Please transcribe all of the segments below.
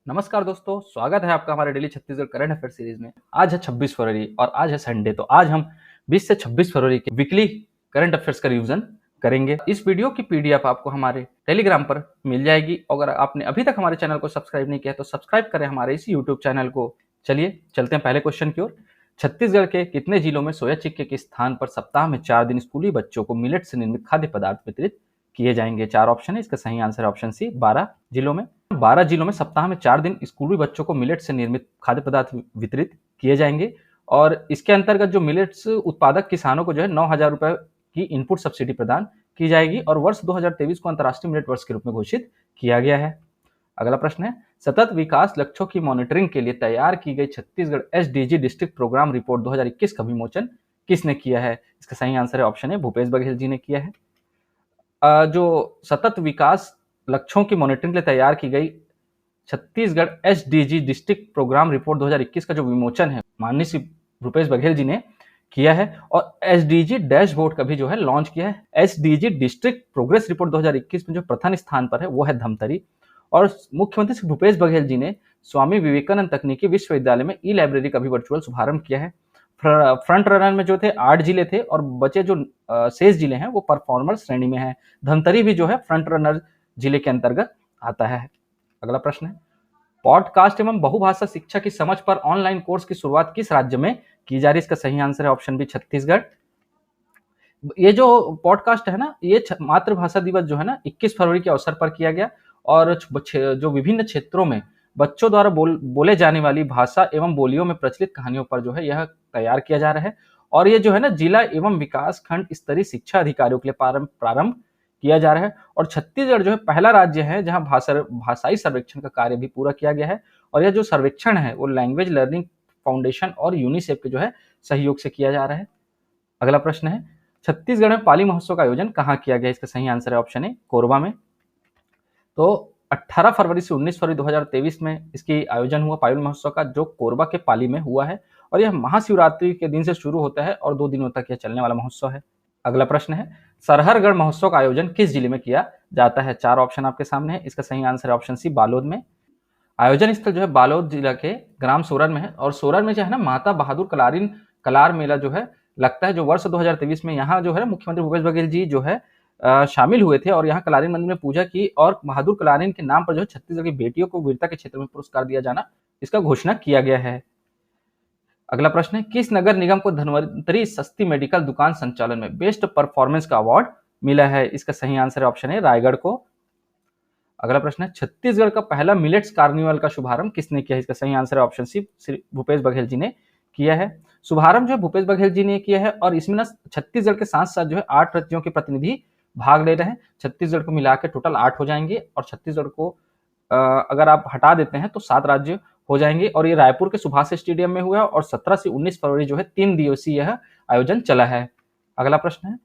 नमस्कार दोस्तों, स्वागत है आपका हमारे daily Chhattisgarh current affair series में। आज है 26 फरवरी और आज है संडे। तो आज हम 20 से 26 फरवरी के वीकली करंट अफेयर्स का रिवीजन करेंगे। इस वीडियो की पीडीएफ आपको हमारे टेलीग्राम पर मिल जाएगी। अगर आपने अभी तक हमारे चैनल को सब्सक्राइब नहीं किया तो सब्सक्राइब करें हमारे इस यूट्यूब चैनल को। चलिए चलते हैं पहले क्वेश्चन की ओर। छत्तीसगढ़ के कितने जिलों में सोया चिक्की के स्थान पर सप्ताह में 4 दिन स्कूली बच्चों को मिलेट से निर्मित खाद्य पदार्थ वितरित किए जाएंगे? 4 ऑप्शन है, इसका सही आंसर है ऑप्शन सी, 12 जिलों में। 12 जिलों में सप्ताह में 4 दिन स्कूली बच्चों को मिलेट से निर्मित खाद्य पदार्थ वितरित किए जाएंगे। और इसके अंतर्गत जो मिलेट्स उत्पादक किसानों को जो है 9,000 रुपए की इनपुट सब्सिडी प्रदान की जाएगी और वर्ष 2023 को अंतर्राष्ट्रीय मिलेट वर्ष के रूप में घोषित किया गया है। अगला प्रश्न है, सतत विकास लक्ष्यों की मॉनिटरिंग के लिए तैयार की गई Chhattisgarh SDG district programme report 2021 का विमोचन किसने किया है? इसका सही आंसर है ऑप्शन है, भूपेश बघेल जी ने किया है। जो सतत विकास लक्ष्यों की मॉनिटरिंग के लिए तैयार की गई Chhattisgarh SDG district programme report 2021 का जो विमोचन है माननीय श्री भूपेश बघेल जी ने किया है और एसडीजी डैशबोर्ड का भी जो है लॉन्च किया है। एसडीजी डिस्ट्रिक्ट प्रोग्रेस रिपोर्ट 2021 में जो प्रथम स्थान पर है वो है धमतरी और मुख्यमंत्री श्री भूपेश बघेल जी ने स्वामी विवेकानंद तकनीकी विश्वविद्यालय में ई लाइब्रेरी का भी वर्चुअल शुभारंभ किया है। फ्रंट रनर में जो थे 8 जिले थे और बचे जो शेष जिले हैं वो परफॉर्मर श्रेणी में है। धमतरी भी जो है फ्रंट रनर जिले के अंतर्गत आता है। अगला प्रश्न है, पॉडकास्ट एवं बहुभाषा शिक्षा की समझ पर ऑनलाइन कोर्स की शुरुआत किस राज्य में की जा रही है? इसका सही आंसर है ऑप्शन बी, छत्तीसगढ़। ये जो पॉडकास्ट है ना, ये मातृभाषा दिवस जो है ना 21 फरवरी के अवसर पर किया गया और जो विभिन्न क्षेत्रों में बच्चों द्वारा बोले जाने वाली भाषा एवं बोलियों में प्रचलित कहानियों पर जो है यह तैयार किया जा रहा है और ये जो है ना जिला एवं विकास खंड स्तरीय शिक्षा अधिकारियों के लिए प्रारंभ किया जा रहा है। और छत्तीसगढ़ जो है पहला राज्य है जहां भाषाई सर्वेक्षण का कार्य भी पूरा किया गया है और यह जो सर्वेक्षण है वो लैंग्वेज लर्निंग फाउंडेशन और यूनिसेफ के जो है सहयोग से किया जा रहा है। अगला प्रश्न है, छत्तीसगढ़ में पाली महोत्सव का आयोजन कहाँ किया गया? इसका सही आंसर है ऑप्शन ए, कोरबा में। तो 18 फरवरी से 19 फरवरी 2023 में इसकी आयोजन हुआ पाली महोत्सव का, जो कोरबा के पाली में हुआ है और यह महाशिवरात्रि के दिन से शुरू होता है और 2 दिनों तक यह चलने वाला महोत्सव है। अगला प्रश्न है, सरहरगढ़ महोत्सव का आयोजन किस जिले में किया जाता है? 4 ऑप्शन आपके सामने है, इसका सही आंसर है ऑप्शन सी, बालोद में। आयोजन स्थल जो है बालोद जिला के ग्राम सोरन में है और सोरन में जो है ना माता बहादुर कलार मेला जो है लगता है, जो वर्ष 2023 में यहाँ जो है मुख्यमंत्री भूपेश बघेल जी जो है शामिल हुए थे और यहाँ कलारीन मंदिर में पूजा की और बहादुर कलारीन के नाम पर जो है छत्तीसगढ़ की बेटियों को वीरता के क्षेत्र में पुरस्कार दिया जाना इसका घोषणा किया गया है। अगला प्रश्न है, किस नगर निगम को धन्वंतरी सस्ती मेडिकल दुकान संचालन में बेस्ट परफॉर्मेंस का अवार्ड मिला है? इसका सही आंसर है ऑप्शन है, रायगढ़ को। अगला प्रश्न है, छत्तीसगढ़ का पहला मिलेट्स कार्निवल का शुभारंभ किसने किया है? इसका सही आंसर है ऑप्शन सी, श्री भूपेश बघेल जी ने किया है। शुभारंभ जो भूपेश बघेल जी ने किया है और इसमें ना छत्तीसगढ़ के साथ साथ जो है 8 राज्यों के प्रतिनिधि भाग ले रहे हैं। छत्तीसगढ़ को मिला के टोटल 8 हो जाएंगे और छत्तीसगढ़ को अगर आप हटा देते हैं तो 7 राज्य हो जाएंगे और ये रायपुर के सुभाष स्टेडियम में हुआ और 17 से 19 फरवरी जो है 3 दिवसीय यह आयोजन चला है। अगला प्रश्न है,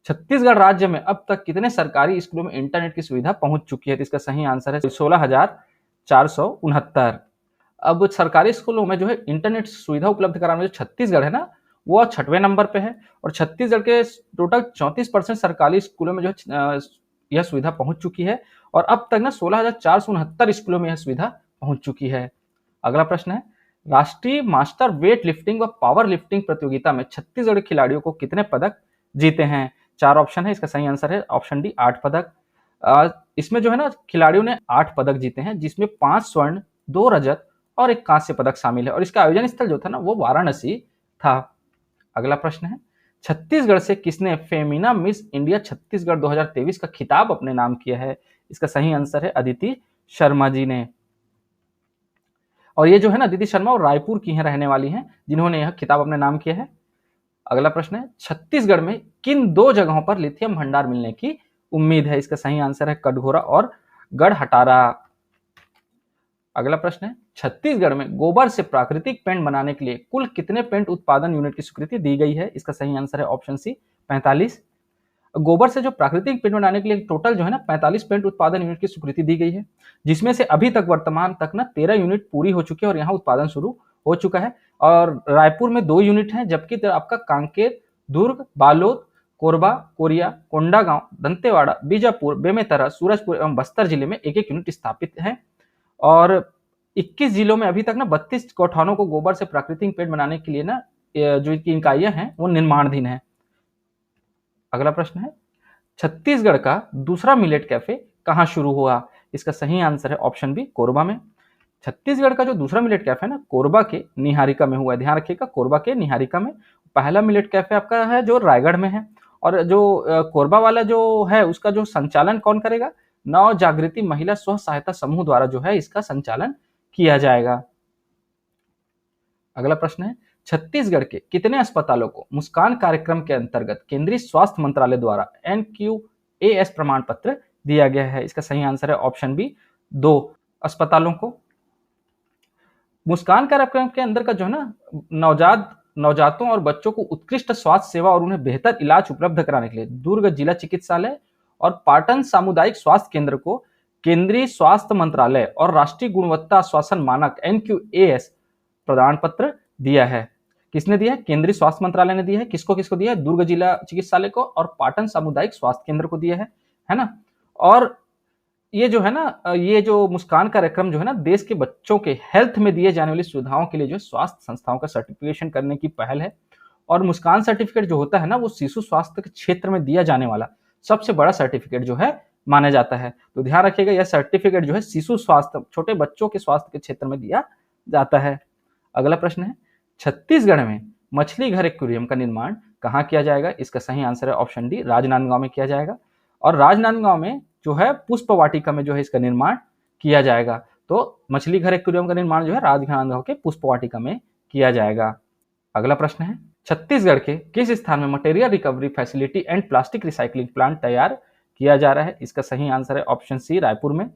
छत्तीसगढ़ राज्य में अब तक कितने सरकारी स्कूलों में इंटरनेट की सुविधा पहुंच चुकी है? तो इसका सही आंसर है 16,469। अब सरकारी स्कूलों में जो है इंटरनेट सुविधा उपलब्ध कराने में जो छत्तीसगढ़ है ना वो 6वें नंबर पे है और छत्तीसगढ़ के टोटल 34% सरकारी स्कूलों में जो है यह सुविधा पहुंच चुकी है और अब तक ना 16,469 स्कूलों में यह सुविधा पहुंच चुकी है। अगला प्रश्न है, राष्ट्रीय मास्टर वेट लिफ्टिंग व पावर लिफ्टिंग प्रतियोगिता में छत्तीसगढ़ खिलाड़ियों को कितने पदक जीते हैं? 4 ऑप्शन है, इसका सही आंसर है ऑप्शन डी, 8 पदक। इसमें जो है ना खिलाड़ियों ने 8 पदक जीते हैं जिसमें 5 स्वर्ण, 2 रजत और 1 कांस्य पदक शामिल है और इसका आयोजन स्थल जो था ना वो वाराणसी था। अगला प्रश्न है, छत्तीसगढ़ से किसने फेमिना मिस इंडिया छत्तीसगढ़ 2023 का खिताब अपने नाम किया है? इसका सही आंसर है अदिति शर्मा जी ने। और ये जो है ना अदिति शर्मा और रायपुर की हैं रहने वाली हैं जिन्होंने यह खिताब अपने नाम किया है। अगला प्रश्न है, छत्तीसगढ़ में किन 2 जगहों पर लिथियम भंडार मिलने की उम्मीद है? इसका सही आंसर है कटघोरा और गढ़हटारा। अगला प्रश्न है, छत्तीसगढ़ में गोबर से प्राकृतिक पेंट बनाने के लिए कुल कितने पेंट उत्पादन यूनिट की स्वीकृति दी गई है? इसका सही आंसर है ऑप्शन सी, 45। गोबर से जो प्राकृतिक पेंट बनाने के लिए टोटल जो है ना 45 पेंट उत्पादन यूनिट की स्वीकृति दी गई है जिसमें से अभी तक वर्तमान तक ना 13 यूनिट पूरी हो चुकी है और यहाँ उत्पादन शुरू हो चुका है और रायपुर में 2 यूनिट हैं जबकि आपका कांकेर, दुर्ग, बालोद, कोरबा, कोरिया, कोंडागांव, दंतेवाड़ा, बीजापुर, बेमेतरा, सूरजपुर एवं बस्तर जिले में 1-1 यूनिट स्थापित है। और 21 जिलों में अभी तक ना 32 गौठानों को गोबर से प्राकृतिक पेड़ बनाने के लिए ना जो इनकी इकाइयां हैं वो निर्माणाधीन है। अगला प्रश्न है, छत्तीसगढ़ का दूसरा मिलेट कैफे कहाँ शुरू हुआ? इसका सही आंसर है ऑप्शन बी, कोरबा में। छत्तीसगढ़ का जो दूसरा मिलेट कैफे है ना, कोरबा के निहारिका में हुआ है। ध्यान रखिएगा, कोरबा के निहारिका में। पहला मिलेट कैफे आपका है जो रायगढ़ में है, और जो कोरबा वाला जो है उसका जो संचालन कौन करेगा? नव जागृति महिला स्व सहायता समूह द्वारा जो है इसका संचालन किया जाएगा। अगला प्रश्न है, छत्तीसगढ़ के कितने अस्पतालों को मुस्कान कार्यक्रम के अंतर्गत केंद्रीय स्वास्थ्य मंत्रालय द्वारा NQAS प्रमाण पत्र दिया गया है? इसका सही आंसर है ऑप्शन बी, 2 अस्पतालों को। मुस्कान कार्यक्रम के अंदर का जो है ना, नवजातों और बच्चों को उत्कृष्ट स्वास्थ्य सेवा और उन्हें बेहतर इलाज उपलब्ध कराने के लिए दुर्ग जिला चिकित्सालय और पाटन सामुदायिक स्वास्थ्य केंद्र को केंद्रीय स्वास्थ्य मंत्रालय और राष्ट्रीय गुणवत्ता आश्वासन मानक NQAS प्रदान पत्र दिया है। किसने दिया है? केंद्रीय स्वास्थ्य मंत्रालय ने दिया है। किसको किसको दिया है? दुर्ग जिला चिकित्सालय को और पाटन सामुदायिक स्वास्थ्य केंद्र को दिया है ना। और ये जो है ना, ये जो मुस्कान कार्यक्रम जो है ना, देश के बच्चों के हेल्थ में दिए जाने वाली सुविधाओं के लिए जो स्वास्थ्य संस्थाओं का सर्टिफिकेशन करने की पहल है। और मुस्कान सर्टिफिकेट जो होता है ना, वो शिशु स्वास्थ्य के क्षेत्र में दिया जाने वाला सबसे बड़ा सर्टिफिकेट जो है माना जाता है। तो ध्यान रखिएगा, यह सर्टिफिकेट जो है शिशु स्वास्थ्य, छोटे बच्चों के स्वास्थ्य के क्षेत्र में दिया जाता है। अगला प्रश्न है, छत्तीसगढ़ में मछली घर एक्वेरियम का निर्माण कहाँ किया जाएगा? इसका सही आंसर है ऑप्शन डी, राजनांदगांव में किया जाएगा। और राजनांदगांव में जो है पुष्प वाटिका में जो है इसका निर्माण किया जाएगा। तो मछली घर एक्वेरियम का निर्माण जो है राजनांदगांव के पुष्प वाटिका में किया जाएगा। अगला प्रश्न है, छत्तीसगढ़ के किस स्थान में material recovery facility and plastic recycling plant तैयार किया जा रहा है? इसका सही आंसर है ऑप्शन सी, रायपुर में।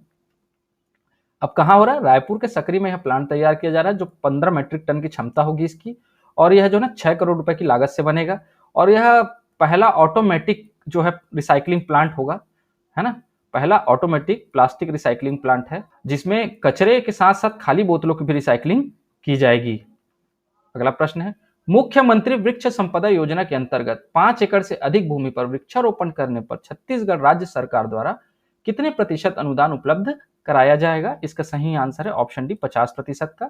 अब कहाँ हो रहा है? रायपुर के सकरी में यह प्लांट तैयार किया जा रहा है, जो 15 मीट्रिक टन की क्षमता होगी इसकी। और यह जो ना 6 करोड़ रुपए की लागत से बनेगा। और यह पहला ऑटोमेटिक जो है रिसाइकलिंग प्लांट होगा, है ना। पहला ऑटोमेटिक प्लास्टिक रिसाइकलिंग प्लांट है, जिसमें कचरे के साथ साथ खाली बोतलों की भी रिसाइकलिंग की जाएगी। अगला प्रश्न है, मुख्यमंत्री वृक्ष संपदा योजना के अंतर्गत 5 एकड़ से अधिक भूमि पर वृक्षारोपण करने पर छत्तीसगढ़ राज्य सरकार द्वारा कितने प्रतिशत अनुदान उपलब्ध कराया जाएगा? इसका सही आंसर है ऑप्शन डी, 50% का।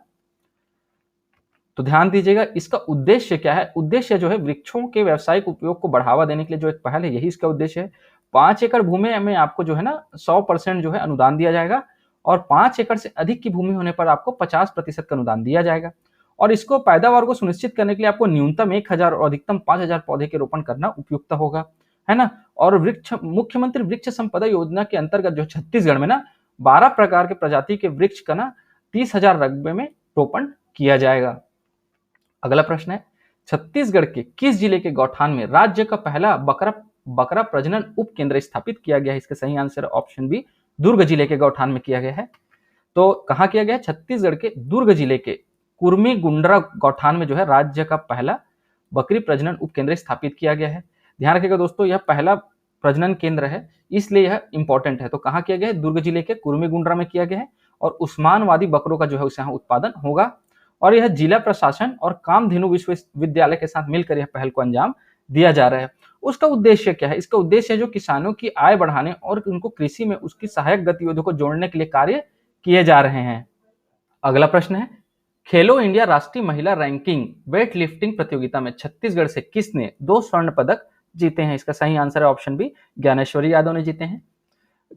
तो ध्यान दीजिएगा, इसका उद्देश्य क्या है? उद्देश्य जो है वृक्षों के व्यावसायिक उपयोग को बढ़ावा देने के लिए जो एक पहल है, यही इसका उद्देश्य है। 5 एकड़ भूमि में आपको जो है ना 100% जो है अनुदान दिया जाएगा, और 5 एकड़ से अधिक की भूमि होने पर आपको 50% का अनुदान दिया जाएगा। और इसको पैदावार को सुनिश्चित करने के लिए आपको न्यूनतम 1000 और अधिकतम 5000 पौधे के रोपण करना उपयुक्त होगा, है ना। और मुख्यमंत्री वृक्ष संपदा योजना के अंतर्गत जो छत्तीसगढ़ में ना 12 प्रकार के प्रजाति के वृक्ष का ना 30,000 रकबे में रोपण किया जाएगा। अगला प्रश्न है, छत्तीसगढ़ के किस जिले के गौठान में राज्य का पहला बकरा प्रजनन उप केंद्र स्थापित किया गया है? इसका सही आंसर है ऑप्शन बी, दुर्ग जिले के गौठान में किया गया है। तो कहां किया गया है? छत्तीसगढ़ के दुर्ग जिले के कुर्मी गुंडरा गौठान में जो है राज्य का पहला बकरी प्रजनन उप केंद्र स्थापित किया गया है। ध्यान रखिएगा दोस्तों, यह पहला प्रजनन केंद्र है, इसलिए यह इंपॉर्टेंट है। तो कहां किया गया है? दुर्ग जिले के कुर्मी गुंडरा में किया गया है। और उस्मानवादी बकरों का जो है उसे यहाँ उत्पादन होगा। और यह जिला प्रशासन और कामधेनु विश्वविद्यालय के साथ मिलकर यह पहल को अंजाम दिया जा रहा है। उसका उद्देश्य क्या है? इसका उद्देश्य है जो किसानों की आय बढ़ाने और उनको कृषि में उसकी सहायक गतिविधियों को जोड़ने के लिए कार्य किए जा रहे हैं। अगला प्रश्न है, खेलो इंडिया राष्ट्रीय महिला रैंकिंग वेट लिफ्टिंग प्रतियोगिता में छत्तीसगढ़ से किसने 2 स्वर्ण पदक जीते हैं? इसका सही आंसर है ऑप्शन बी, ज्ञानेश्वरी यादव ने जीते हैं।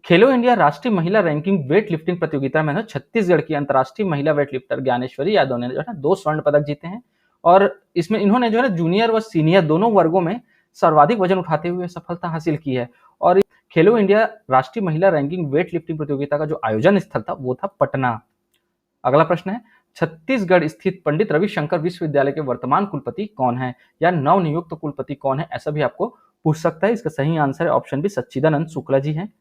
खेलो इंडिया राष्ट्रीय महिला रैंकिंग वेट लिफ्टिंग प्रतियोगिता में छत्तीसगढ़ की अंतर्राष्ट्रीय महिला वेट लिफ्टर ज्ञानेश्वरी यादव ने जो है 2 स्वर्ण पदक जीते हैं। और इसमें इन्होंने जो है जूनियर व सीनियर दोनों वर्गों में सर्वाधिक वजन उठाते हुए सफलता हासिल की है। और खेलो इंडिया राष्ट्रीय महिला रैंकिंग वेट लिफ्टिंग प्रतियोगिता का जो आयोजन स्थल था वो था पटना। अगला प्रश्न है, छत्तीसगढ़ स्थित पंडित रविशंकर विश्वविद्यालय के वर्तमान कुलपति कौन है, या नवनियुक्त कुलपति कौन है, ऐसा भी आपको पूछ सकता है। इसका सही आंसर है ऑप्शन बी, सच्चिदानंद शुक्ला जी हैं।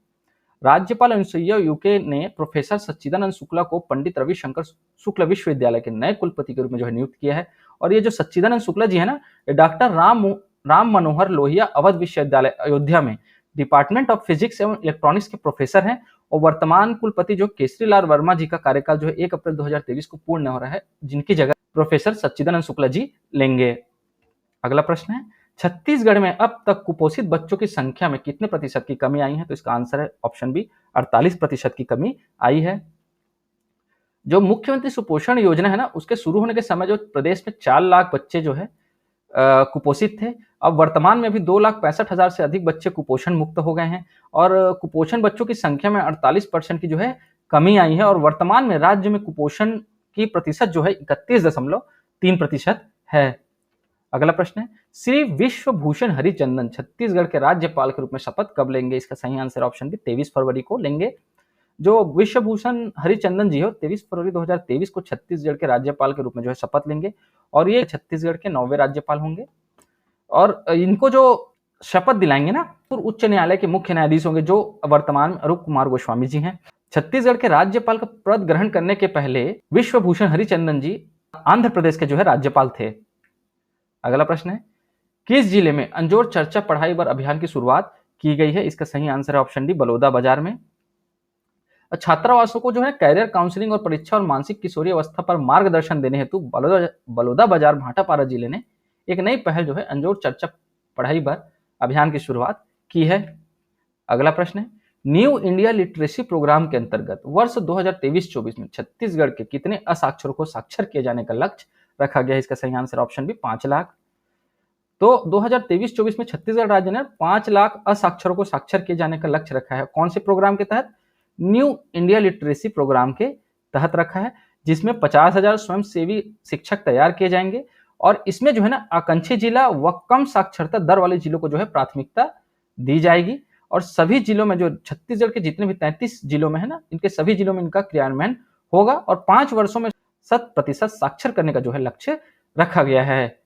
राज्यपाल अनुसुईया यूके ने प्रोफेसर सच्चिदानंद शुक्ला को पंडित रविशंकर शुक्ल विश्वविद्यालय के नए कुलपति के रूप में जो है नियुक्त किया है। और ये जो सच्चिदानंद शुक्ला जी है ना, डॉक्टर राम मनोहर लोहिया अवध विश्वविद्यालय अयोध्या में डिपार्टमेंट ऑफ फिजिक्स एवं इलेक्ट्रॉनिक्स के प्रोफेसर हैं। और वर्तमान कुलपति जो केसरी लाल वर्मा जी का कार्यकाल जो है 1 अप्रैल 2023 को पूर्ण हो रहा है, जिनकी जगह प्रोफेसर सच्चिदानंद शुक्ला जी लेंगे। अगला प्रश्न है, छत्तीसगढ़ में अब तक कुपोषित बच्चों की संख्या में कितने प्रतिशत की कमी आई है? तो इसका आंसर है ऑप्शन बी, 48% की कमी आई है। जो मुख्यमंत्री सुपोषण योजना है ना, उसके शुरू होने के समय जो प्रदेश में 4 लाख बच्चे जो है कुपोषित थे। अब वर्तमान में भी 2,65,000 से अधिक बच्चे कुपोषण मुक्त हो गए हैं और कुपोषण बच्चों की संख्या में 48% की जो है कमी आई है और वर्तमान में राज्य में कुपोषण की प्रतिशत जो है 31.3% है। अगला प्रश्न है, श्री विश्वभूषण हरिचंदन छत्तीसगढ़ के राज्यपाल के रूप में शपथ कब लेंगे? इसका सही आंसर ऑप्शन बी 23 फरवरी को लेंगे। जो विश्वभूषण हरिचंदन जी हो 23 फरवरी 2023 को छत्तीसगढ़ के राज्यपाल के रूप में जो है शपथ लेंगे और ये छत्तीसगढ़ के 9वें राज्यपाल होंगे और इनको जो शपथ दिलाएंगे ना, तो उच्च न्यायालय के मुख्य न्यायाधीश होंगे जो वर्तमान में अरूप कुमार गोस्वामी जी हैं। छत्तीसगढ़ के राज्यपाल का पद ग्रहण करने के पहले विश्वभूषण हरिचंदन जी आंध्र प्रदेश के जो है राज्यपाल थे। अगला प्रश्न है, किस जिले में अंजोर चर्चा पढ़ाई बर अभियान की शुरुआत की गई है? इसका सही आंसर है ऑप्शन डी बलौदाबाजार में। छात्रावासों को जो है कैरियर काउंसलिंग और परीक्षा और मानसिक किशोरी अवस्था पर मार्गदर्शन देने हेतु बलौदाबाजार भाटापारा जिले ने एक नई पहल जो है अंजोर चर्चा पढ़ाई पर अभियान की शुरुआत की है। अगला प्रश्न है, न्यू इंडिया लिटरेसी प्रोग्राम के अंतर्गत वर्ष 2023-24 में छत्तीसगढ़ के कितने असाक्षरों को साक्षर किए जाने का लक्ष्य रखा गया है? इसका सही आंसर ऑप्शन बी 5 लाख। तो 2023-24 में छत्तीसगढ़ राज्य ने 5 लाख असाक्षरों को साक्षर किए जाने का लक्ष्य रखा है। कौन से प्रोग्राम के तहत? न्यू इंडिया लिटरेसी प्रोग्राम के तहत रखा है, जिसमें 50,000 स्वयंसेवी शिक्षक तैयार किए जाएंगे और इसमें जो है ना आकांक्षी जिला व कम साक्षरता दर वाले जिलों को जो है प्राथमिकता दी जाएगी और सभी जिलों में जो छत्तीसगढ़ के जितने भी 33 जिलों में है ना, इनके सभी जिलों में इनका क्रियान्वयन होगा और 5 वर्षों में 100% साक्षर करने का जो है लक्ष्य रखा गया है।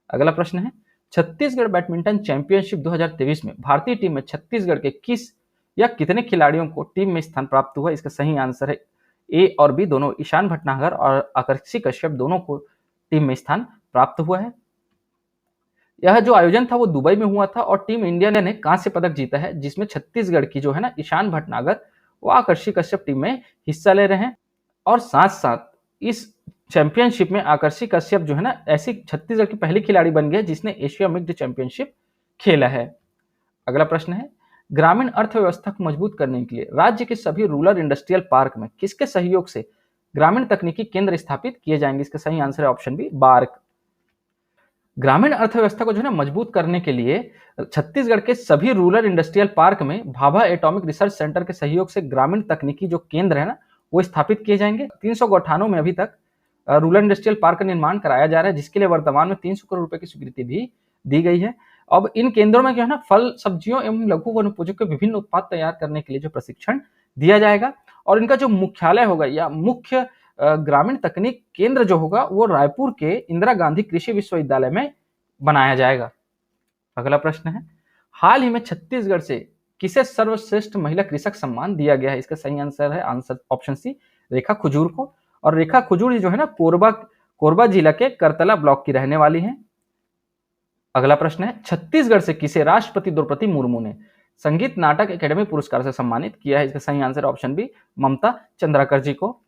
अगला प्रश्न है, छत्तीसगढ़ बैडमिंटन चैंपियनशिप 2023 में भारतीय टीम में छत्तीसगढ़ के किस या कितने खिलाड़ियों को टीम में स्थान प्राप्त हुआ? इसका सही आंसर है ए और बी दोनों, ईशान भटनागर और आकर्षी कश्यप दोनों को टीम में स्थान प्राप्त हुआ है। यह जो आयोजन था वो दुबई में हुआ था और टीम इंडिया ने कांस्य पदक जीता है, जिसमें छत्तीसगढ़ की जो है ना ईशान भटनागर व आकर्षी कश्यप टीम में हिस्सा ले रहे हैं और साथ साथ इस चैंपियनशिप में आकर्षी कश्यप जो है ना ऐसी छत्तीसगढ़ की पहली खिलाड़ी बन गई है जिसने एशिया मिक्स्ड चैंपियनशिप खेला है। अगला प्रश्न है, ग्रामीण अर्थव्यवस्था को मजबूत करने के लिए राज्य के सभी रूरल इंडस्ट्रियल पार्क में किसके सहयोग से ग्रामीण तकनीकी केंद्र स्थापित किए जाएंगे? इसका सही आंसर है ऑप्शन बी बार्क। ग्रामीण अर्थव्यवस्था को जो है ना मजबूत करने के लिए छत्तीसगढ़ के सभी रूरल इंडस्ट्रियल पार्क में भाभा एटॉमिक रिसर्च सेंटर के सहयोग से ग्रामीण तकनीकी जो केंद्र है ना वो स्थापित किए जाएंगे। 300 गौठानों में अभी तक रूरल इंडस्ट्रियल पार्क का निर्माण कराया जा रहा है, जिसके लिए वर्तमान में 300 करोड़ रुपए की स्वीकृति भी दी गई है। अब इन केंद्रों में जो है ना फल, सब्जियों एवं लघु वनोपजों के विभिन्न उत्पाद तैयार करने के लिए जो प्रशिक्षण दिया जाएगा और इनका जो मुख्यालय होगा या मुख्य ग्रामीण तकनीक केंद्र जो होगा वो रायपुर के इंदिरा गांधी कृषि विश्वविद्यालय में बनाया जाएगा। अगला प्रश्न है, हाल ही में छत्तीसगढ़ से किसे सर्वश्रेष्ठ महिला कृषक सम्मान दिया गया है? इसका सही आंसर है आंसर ऑप्शन सी रेखा खुजूर को और रेखा खुजूर जो है ना कोरबा जिला के करतला ब्लॉक की रहने वाली है। अगला प्रश्न है, छत्तीसगढ़ से किसे राष्ट्रपति द्रौपदी मुर्मू ने संगीत नाटक एकेडमी पुरस्कार से सम्मानित किया है? इसका सही answer option B Mamta Chandrakar ji को।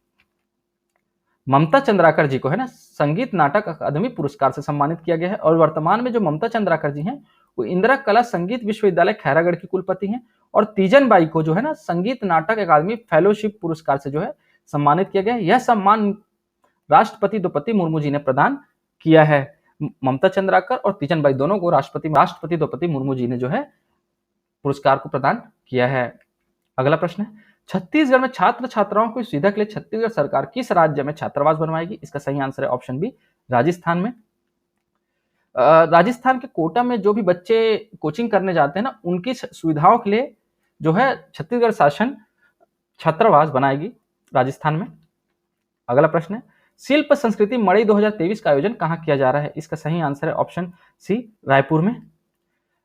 ममता चंद्राकर जी को है ना संगीत नाटक अकादमी पुरस्कार से सम्मानित किया गया है और वर्तमान में जो ममता चंद्राकर जी हैं वो इंदिरा कला संगीत विश्वविद्यालय खैरागढ़ की कुलपति हैं और तीजन बाई को जो है ना संगीत नाटक अकादमी फेलोशिप पुरस्कार से जो है सम्मानित किया गया है। यह सम्मान राष्ट्रपति द्रौपदी मुर्मू जी ने प्रदान किया है। ममता चंद्राकर और तीजन बाई दोनों को राष्ट्रपति द्रौपदी मुर्मू जी ने जो है पुरस्कार को प्रदान किया है। अगला प्रश्न है, छत्तीसगढ़ में छात्र छात्राओं की सुविधा के लिए छत्तीसगढ़ सरकार किस राज्य में छात्रावास बनवाएगी? इसका सही आंसर है ऑप्शन बी राजस्थान में। राजस्थान के कोटा में जो भी बच्चे कोचिंग करने जाते हैं ना उनकी सुविधाओं के लिए जो है छत्तीसगढ़ शासन छात्रावास बनाएगी राजस्थान में। अगला प्रश्न है, शिल्प संस्कृति मड़ई 2023 का आयोजन कहाँ किया जा रहा है? इसका सही आंसर है ऑप्शन सी रायपुर में।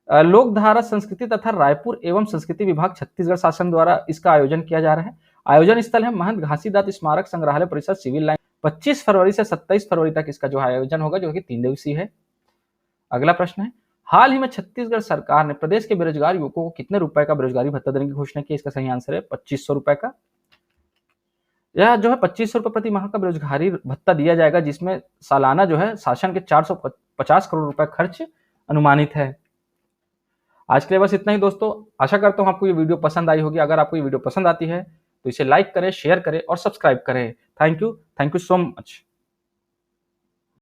लोकधारा संस्कृति तथा रायपुर एवं संस्कृति विभाग छत्तीसगढ़ शासन द्वारा इसका आयोजन किया जा रहा है। आयोजन स्थल है महंत घासीदास स्मारक संग्रहालय परिसर सिविल लाइन। 25 फरवरी से 27 फरवरी तक इसका जो आयोजन होगा जो कि 3 दिवसीय है। अगला प्रश्न है, हाल ही में छत्तीसगढ़ सरकार ने प्रदेश के बेरोजगार युवकों को कितने रुपए का बेरोजगारी भत्ता देने की घोषणा की? इसका सही आंसर है 2500 रुपए का। यह जो है 2500 रुपए प्रति माह का बेरोजगारी भत्ता दिया जाएगा, जिसमें सालाना जो है शासन के 450 करोड़ रुपए खर्च अनुमानित है। आज के लिए बस इतना ही दोस्तों। आशा करता हूँ आपको ये वीडियो पसंद आई होगी। अगर आपको ये वीडियो पसंद आती है तो इसे लाइक करें, शेयर करें और सब्सक्राइब करें। Thank you so much.